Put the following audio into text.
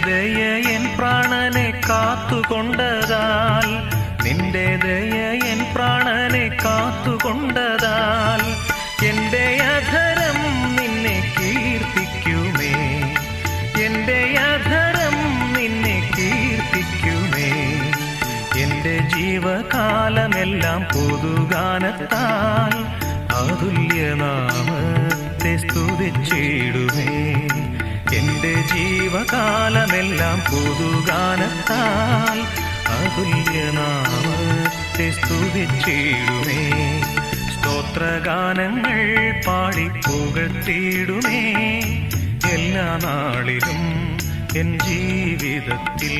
ദയ എൻ പ്രാണനെ കാത്തുകൊണ്ടതാൽ, നിന്റെ ദയ എൻ പ്രാണനെ കാത്തുകൊണ്ടതാൽ, എന്റെ അധരം നിന്നെ കീർത്തിക്കുമേ, എന്റെ അധരം നിന്നെ കീർത്തിക്കുമേ. എന്റെ ജീവകാലമെല്ലാം പൊതുഗാനത്താൽ അതുല്യനാമത്തെ സ്തുതിച്ചിടുമേ. എന്റെ ജീവകാലമെല്ലാം പൊതുഗാനത്താൽ അതുല്യനാമത്തെ സ്തുതിച്ചിടുമേ. സ്തോത്രഗാനങ്ങൾ പാടി പുകഴ്ത്തിയിടുമേ എല്ലാ നാളിലും എൻ ജീവിതത്തിൽ.